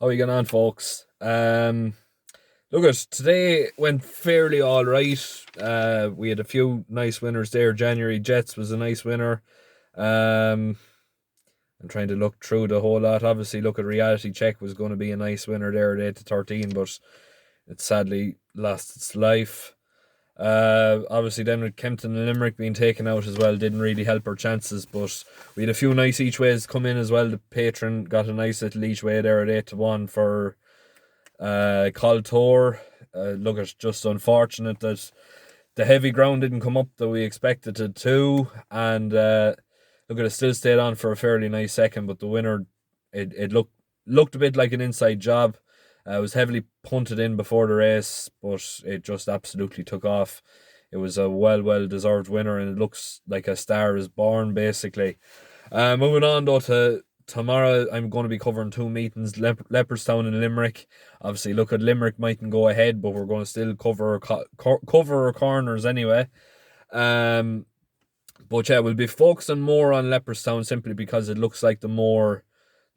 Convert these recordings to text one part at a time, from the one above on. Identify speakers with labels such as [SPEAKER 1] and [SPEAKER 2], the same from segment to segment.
[SPEAKER 1] How are you getting on, folks? Look at today went fairly all right. We had a few nice winners there. January Jets was a nice winner. Um, I'm trying to look through the whole lot. Obviously, look at Reality Check was going to be a nice winner there at 8 to 13, but it sadly lost its life. Obviously, then with Kempton and Limerick being taken out as well, didn't really help our chances. But we had a few nice each ways come in as well. The patron got a nice little each way there at 8 to 1 for Coltor. Look, it's just unfortunate that the heavy ground didn't come up that we expected it to, and look, it still stayed on for a fairly nice second. But the winner, it looked a bit like an inside job. It was heavily punted in before the race, but it just absolutely took off. It was a well deserved winner, and it looks like a star is born basically. Moving on though to tomorrow, I'm going to be covering two meetings: Leopardstown and Limerick. Obviously, look at Limerick mightn't go ahead, but we're going to still cover our corners anyway. But yeah, we'll be focusing more on Leopardstown simply because it looks like the more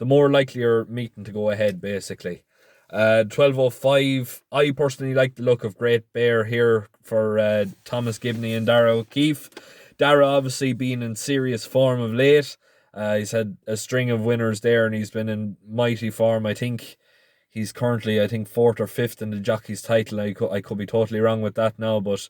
[SPEAKER 1] likelier meeting to go ahead basically. 12:05. I personally like the look of Great Bear here for Thomas Gibney and Dara O'Keefe. Dara obviously being in serious form of late. He's had a string of winners there, and he's been in mighty form. I think he's currently, fourth or fifth in the jockey's title. I could be totally wrong with that now, but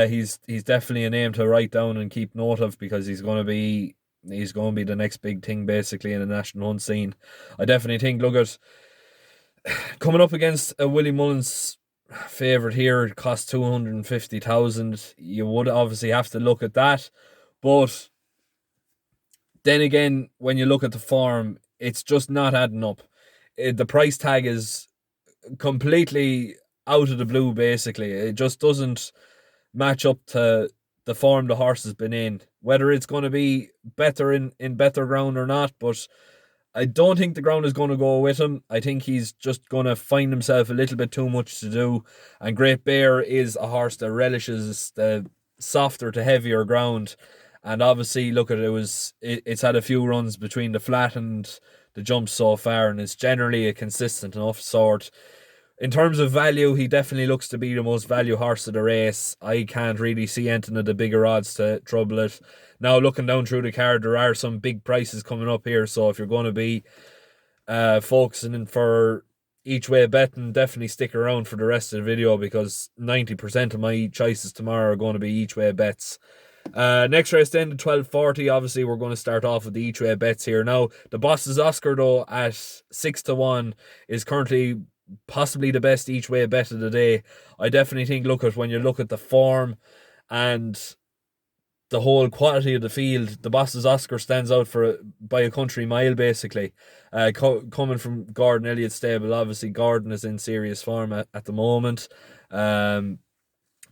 [SPEAKER 1] he's definitely a name to write down and keep note of, because he's going to be the next big thing basically in the national hunt scene. I definitely think, look at coming up against a Willie Mullins favourite here. It costs 250,000. You would obviously have to look at that, but then again, when you look at the form, it's just not adding up. The price tag is completely out of the blue basically. It just doesn't match up to the form the horse has been in. Whether it's going to be better in better ground or not, but I don't think the ground is going to go with him. I think he's just going to find himself a little bit too much to do. And Great Bear is a horse that relishes the softer to heavier ground. And obviously, look at it's had a few runs between the flat and the jumps so far, and it's generally a consistent enough sort. In terms of value, he definitely looks to be the most value horse of the race. I can't really see anything of the bigger odds to trouble it. Now, looking down through the card, there are some big prices coming up here. So if you're going to be focusing in for each way betting, definitely stick around for the rest of the video, because 90% of my choices tomorrow are going to be each way bets. Next race then, the 12:40. Obviously, we're going to start off with the each way bets here. Now, the Boss's Oscar though at 6 to 1 is currently possibly the best each way bet of the day. I definitely think, when you look at the form and the whole quality of the field, the Boss's Oscar stands out by a country mile basically. Coming from Gordon Elliott's stable, obviously Gordon is in serious form at the moment.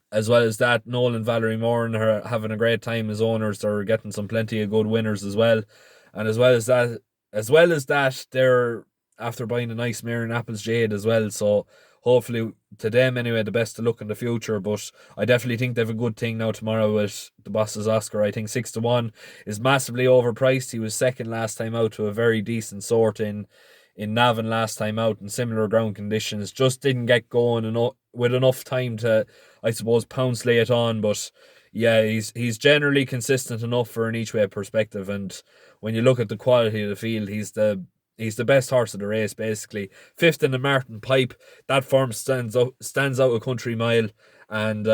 [SPEAKER 1] As well as that, Nolan Valerie Moran are having a great time as owners. They're getting plenty of good winners as well. And as well as that, they're after buying a nice mare in Apples Jade as well. So hopefully, to them anyway, the best to look in the future. But I definitely think they have a good thing now tomorrow with the Boss's Oscar. I think 6 to 1 is massively overpriced. He was second last time out to a very decent sort in Navan last time out in similar ground conditions. Just didn't get going with enough time to, I suppose, pounce lay it on. But yeah, he's generally consistent enough for an each way perspective. And when you look at the quality of the field, he's the best horse of the race basically. Fifth in the Martin Pipe. That form stands out a country mile. And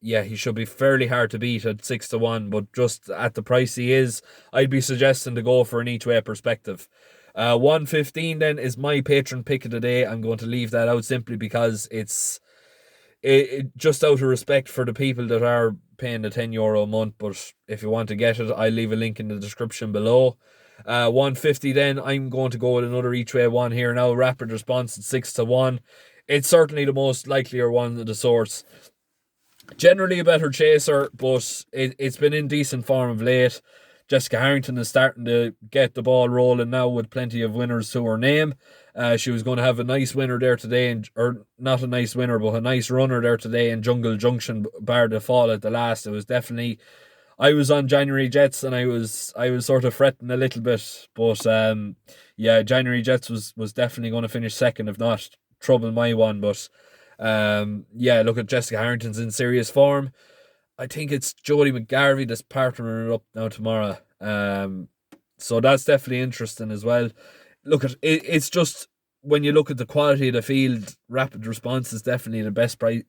[SPEAKER 1] yeah, he should be fairly hard to beat at 6 to 1. But just at the price he is, I'd be suggesting to go for an each way perspective. 115 then is my patron pick of the day. I'm going to leave that out simply because it's just out of respect for the people that are paying the €10 a month. But if you want to get it, I'll leave a link in the description below. 150 then, I'm going to go with another each way one here now. Rapid Response at 6 to 1. It's certainly the most likelier one of the sorts. Generally a better chaser, but it's been in decent form of late. Jessica Harrington is starting to get the ball rolling now with plenty of winners to her name. She was going to have a nice winner there today, or not a nice winner, but a nice runner there today in Jungle Junction, bar the fall at the last. It was definitely, I was on January Jets, and I was sort of fretting a little bit, but yeah, January Jets was definitely going to finish second, if not trouble my one. But yeah, look at Jessica Harrington's in serious form. I think it's Jodie McGarvey that's partnering up now tomorrow. So that's definitely interesting as well. Look at it, it's just when you look at the quality of the field, Rapid Response is definitely the best, I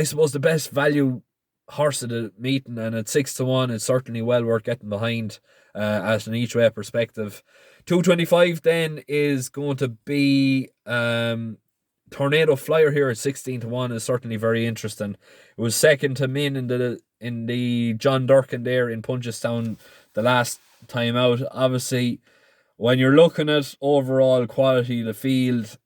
[SPEAKER 1] suppose the best value horse of the meeting, and at 6-1, it's certainly well worth getting behind at an each way perspective. 225 then is going to be Tornado Flyer here at 16-1 is certainly very interesting. It was second to Min in the John Durkin there in Punchestown the last time out. Obviously, when you're looking at overall quality of the field,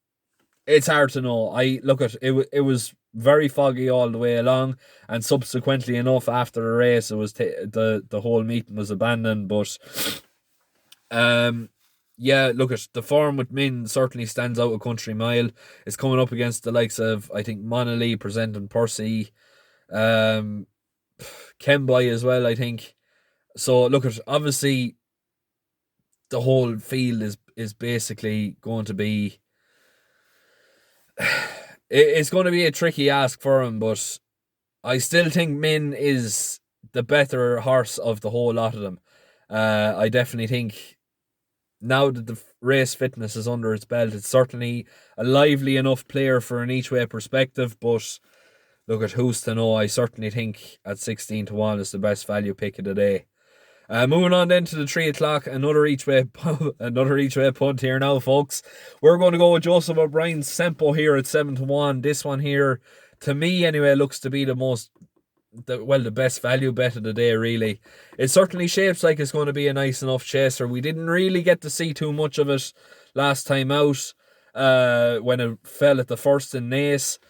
[SPEAKER 1] it's hard to know. I look at it. It was very foggy all the way along, and subsequently enough, after the race, it was the whole meeting was abandoned. But yeah, look at the form with Min certainly stands out a country mile. It's coming up against the likes of, I think, Monolly presenting Percy, Kemboy as well, I think. So look at, obviously the whole field is basically going to be it's going to be a tricky ask for him, but I still think Min is the better horse of the whole lot of them. I definitely think now that the race fitness is under its belt, it's certainly a lively enough player for an each way perspective. But look at who's to know. I certainly think at 16-1 is the best value pick of the day. Moving on then to the 3 o'clock, another each way punt here now, folks. We're going to go with Joseph O'Brien's Sempo here at 7-1. This one here, to me anyway, looks to be the best value bet of the day, really. It certainly shapes like it's going to be a nice enough chaser. We didn't really get to see too much of it last time out when it fell at the first in Naas.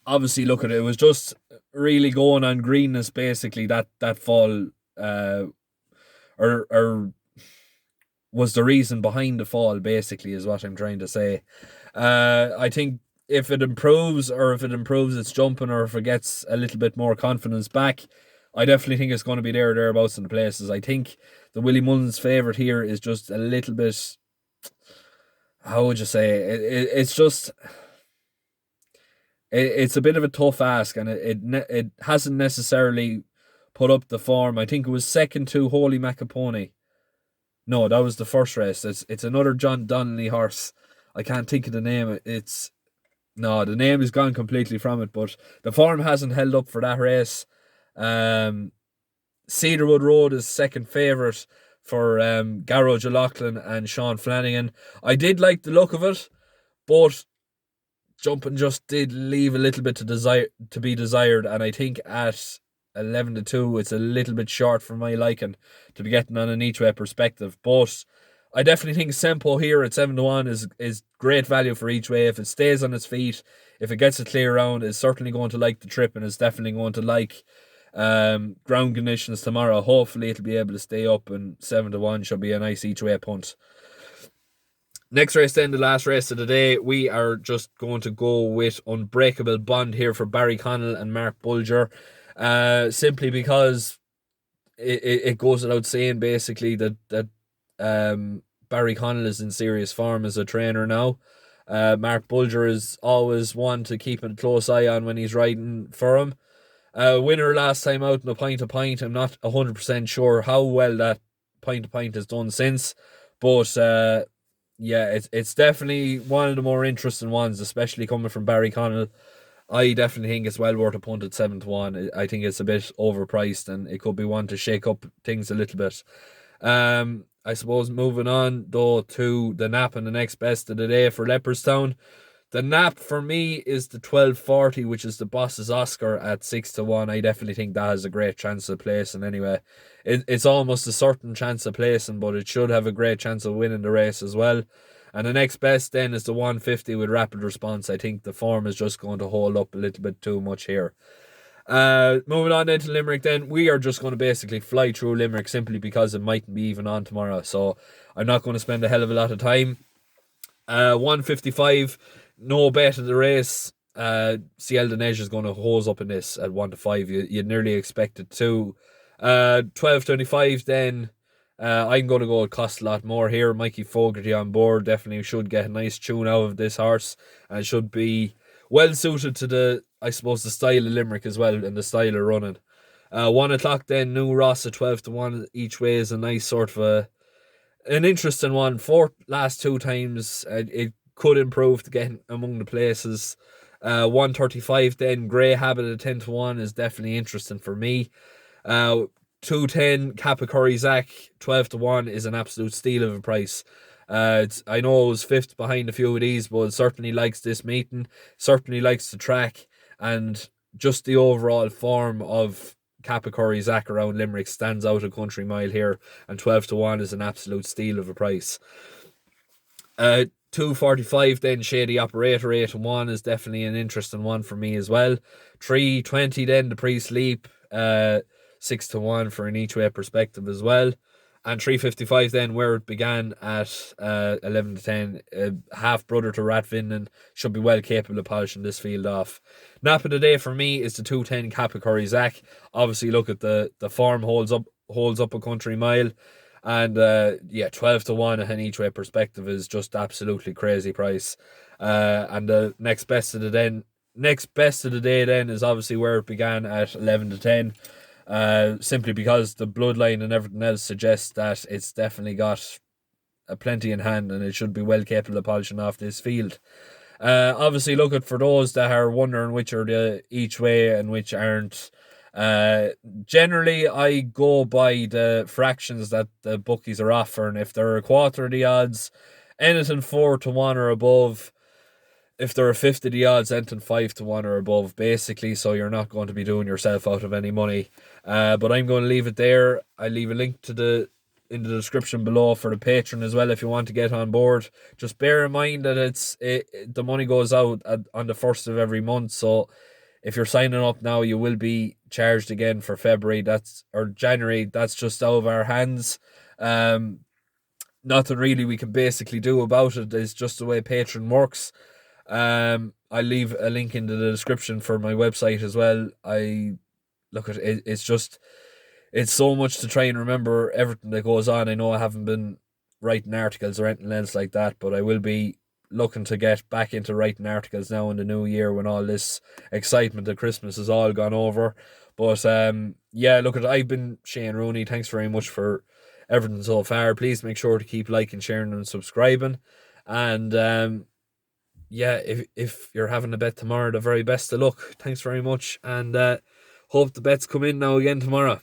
[SPEAKER 1] Obviously, look at it. It was just really going on greenness basically that fall, or was the reason behind the fall, basically, is what I'm trying to say. I think if it improves its jumping, or if it gets a little bit more confidence back, I definitely think it's going to be thereabouts in the places. I think the Willie Mullins favourite here is just a little bit, how would you say, it's just, it's a bit of a tough ask, and it hasn't necessarily put up the form. I think it was second to Holy Macapone. No, that was the first race. It's another John Donnelly horse. I can't think of the name. The name is gone completely from it, but the form hasn't held up for that race. Cedarwood Road is second favourite for Garrow O'Loughlin and Sean Flanagan. I did like the look of it, but jumping just did leave a little bit to be desired, and I think at 11-2 it's a little bit short for my liking to be getting on an each way perspective. But I definitely think Sempo here at 7-1 is great value for each way. If it stays on its feet, if it gets a clear round, it's certainly going to like the trip, and it's definitely going to like ground conditions tomorrow. Hopefully it'll be able to stay up, and 7-1 should be a nice each way punt. Next race then, the last race of the day, we are just going to go with Unbreakable Bond here for Barry Connell and Mark Bulger. Simply because it goes without saying basically that Barry Connell is in serious form as a trainer now. Mark Bulger is always one to keep a close eye on when he's riding for him. Winner last time out in the Point to Point. I'm not 100% sure how well that Point to Point has done since, but yeah, it's definitely one of the more interesting ones, especially coming from Barry Connell. I definitely think it's well worth a punt at 7-1. I think it's a bit overpriced, and it could be one to shake up things a little bit. I suppose moving on though to the nap and the next best of the day for Leopardstown. The nap for me is the 1240, which is the Boss's Oscar at 6-1. I definitely think that has a great chance of placing anyway. It's almost a certain chance of placing, but it should have a great chance of winning the race as well. And the next best then is the 150 with Rapid Response. I think the form is just going to hold up a little bit too much here. Moving on then to Limerick then, we are just going to basically fly through Limerick simply because it mightn't be even on tomorrow. So I'm not going to spend a hell of a lot of time. 155, no bet of the race. Ciel de Neige is going to hose up in this at 1-5. You'd nearly expect it to. 12.25 then. I'm going to go with Cost a Lot More here. Mikey Fogarty on board. Definitely should get a nice tune out of this horse and should be well suited to the style of Limerick as well and the style of running. 1 o'clock then, New Ross at 12-1 each way is a nice sort of an interesting one. For last 2 times, it could improve to get among the places. 135 then, Grey Habit at 10-1 is definitely interesting for me. 210 Capicurry Zach 12-1 is an absolute steal of a price. I know it was fifth behind a few of these, but it certainly likes this meeting, certainly likes the track, and just the overall form of Capicurry Zach around Limerick stands out a country mile here, and 12-1 is an absolute steal of a price. 245 then, Shady Operator 8-1 is definitely an interesting one for me as well. 320 then, The Priest Leap 6-1 for an each way perspective as well. And 355 then, Where It Began at 11-10. Half brother to Ratvinden, should be well capable of polishing this field off. Nap of the day for me is the 210 Capicurry Zach. Obviously, look at the form holds up a country mile. And 12-1 at an each way perspective is just absolutely crazy price. And the next best of the day then is obviously Where It Began at 11-10. Simply because the bloodline and everything else suggests that it's definitely got a plenty in hand and it should be well capable of polishing off this field. Obviously, look at for those that are wondering which are the each way and which aren't. Generally, I go by the fractions that the bookies are offering. If they're a quarter of the odds, anything 4-1 or above. If they're a fifth of the odds, anything 5-1 or above, basically, so you're not going to be doing yourself out of any money. But I'm going to leave it there. I'll leave a link in the description below for the Patreon as well if you want to get on board. Just bear in mind that the money goes out on the 1st of every month, so if you're signing up now, you will be charged again for February or January. That's just out of our hands. Nothing really we can basically do about it. It's just the way Patreon works. I'll leave a link in the description for my website as well. It's so much to try and remember everything that goes on. I know I haven't been writing articles or anything else like that, but I will be looking to get back into writing articles now in the new year when all this excitement of Christmas has all gone over. But I've been Shane Rooney. Thanks very much for everything so far. Please make sure to keep liking, sharing and subscribing. And if you're having a bet tomorrow, the very best of luck. Thanks very much, and hope the bets come in now again tomorrow.